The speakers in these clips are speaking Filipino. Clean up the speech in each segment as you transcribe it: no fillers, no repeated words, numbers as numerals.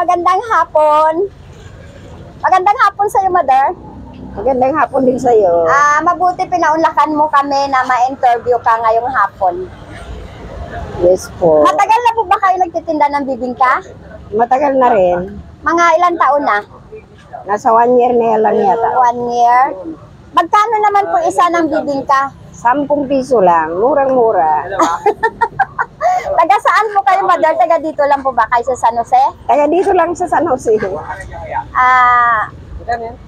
magandang hapon. Magandang hapon sa'yo, mother. Magandang hapon din sa'yo. Mabuti pinaunlakan mo kami na ma-interview ka ngayong hapon. Yes po. Matagal na po ba kayo nagtitinda ng bibingka? Matagal na rin. Mga ilang taon na? Nasa 1 year na lang yata. 1 year. Magkano naman po isa ng bibingka? 10 piso lang. Murang-mura. Taga saan po kayo, mother? Taga dito lang po ba kayo sa San Jose? Taga dito lang sa San Jose.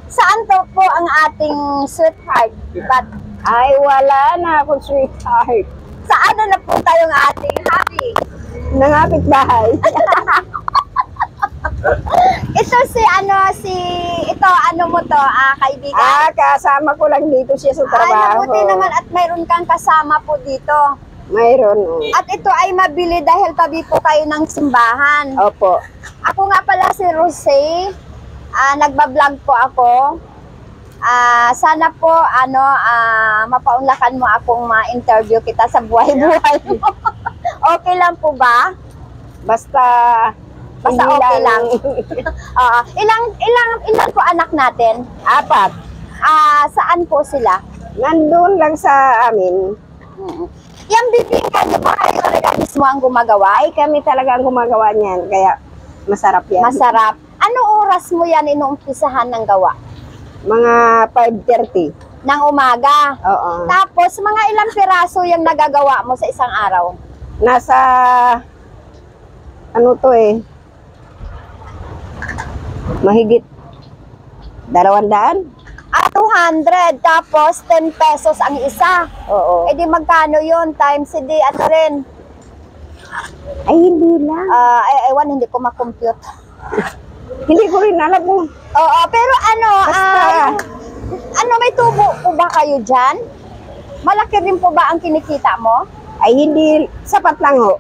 Saan to po ang ating sweetheart? But, Ay, wala na akong sweetheart. sa ano na po tayong ating happy? Nangapit bahay. Ito ano mo to, kaibigan? Kasama ko lang dito siya sa trabaho. Mabuti naman at mayroon kang kasama po dito. Mayroon. At ito ay mabili dahil tabi po kayo ng simbahan. Opo. Ako nga pala si Rosé. Nagbablog po ako. Sana po mapaunlakan mo akong ma-interview kita sa buhay-buhay mo. Okay lang po ba? Basta Okay lang. Ilang po anak natin? 4. Saan po sila? Nandun lang sa amin. Yung bibingka niyo ba kayo talaga mismo ang gumagawa? Ay, kami talaga ang gumagawa niyan. Kaya masarap yan. Masarap. Ano oras mo yan inuumpisahan ng gawa? Mga 5:30. Ng umaga. Oo. Tapos, mga ilang piraso yung nagagawa mo sa isang araw? Nasa, ano to mahigit 200. 200. Tapos, 10 pesos ang isa. Oo. E di magkano yun? Times di, ano rin? Ay, hindi lang. Ewan, hindi ko makompute. Hindi ko rin alam mo. Oo, pero Basta. may tubo po ba kayo dyan? Malaki rin po ba ang kinikita mo? Ay, hindi. Sapat lang ho.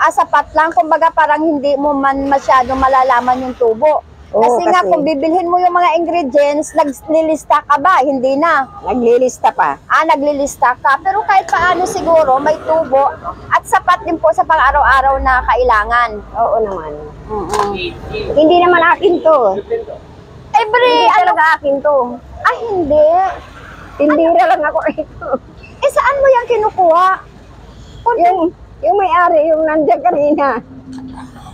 Sapat lang. Kumbaga parang hindi mo man masyado malalaman yung tubo. Oo, Kasi nga, kasi kung bibilhin mo yung mga ingredients, naglilista ka ba? Hindi na. Naglilista pa. Naglilista ka. Pero kahit paano siguro, may tubo at sapat din po sa pang-araw-araw na kailangan. Oo naman. Hindi naman akin to. Hindi talaga akin to. Hindi. Tindira lang ako ito. Saan mo yan kinukuha? Yung may-ari, yung nandiyan kanina.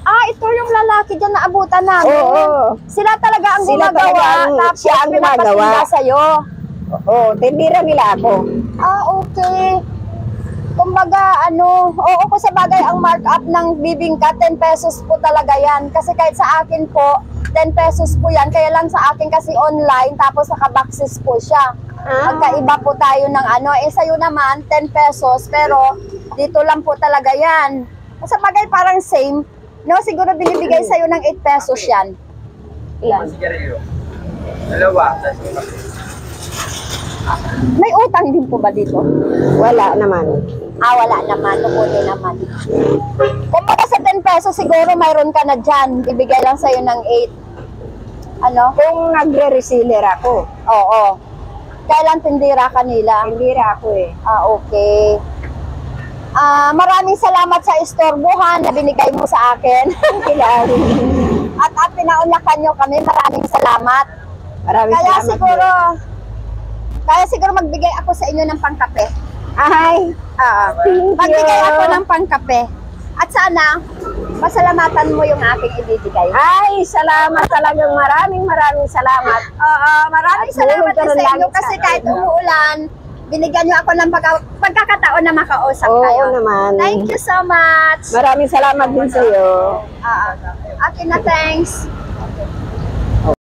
Ito yung lalaki dyan na abutan namin. Oo. Sila talaga ang Sila gumagawa. talaga Tapos siya ang gumagawa. pinapatinda sa'yo. Oo, tindira nila ako. Okay. Kumbaga, kung sa bagay ang markup ng bibingka, 10 pesos po talaga yan. Kasi kahit sa akin po, 10 pesos po yan. Kaya lang sa akin kasi online, tapos naka-boxes po siya. Magkaiba po tayo ng sa'yo naman, 10 pesos, pero dito lang po talaga yan. Sa bagay parang same, no? Siguro binibigay sa'yo ng 8 pesos yan. Ilan? Dalawa. May utang din po ba dito? Wala naman. Wala naman. Lukunin naman. Kung baka sa 10 pesos, siguro mayroon ka na dyan. Bibigay lang sa'yo ng 8. Kung nagre-reseller ako. Oo. Kailan tindira kanila? Tindira ako Okay. Maraming salamat sa istorbohan na binigay mo sa akin. At pinaunlakan nyo kami. Maraming salamat. Maraming salamat. Kaya siguro magbigay ako sa inyo ng pangkape. Ay, Magbigay ako ng pangkape. At sana, pasalamatan mo yung aking ibibigay. Ay, salamat talagang maraming salamat. Maraming salamat din sa inyo kasi kahit umuulan, binigyan nyo ako ng pagkakataon na makausap kayo. Oo naman. Thank you so much. Maraming salamat din sa iyo. Okay na, thanks.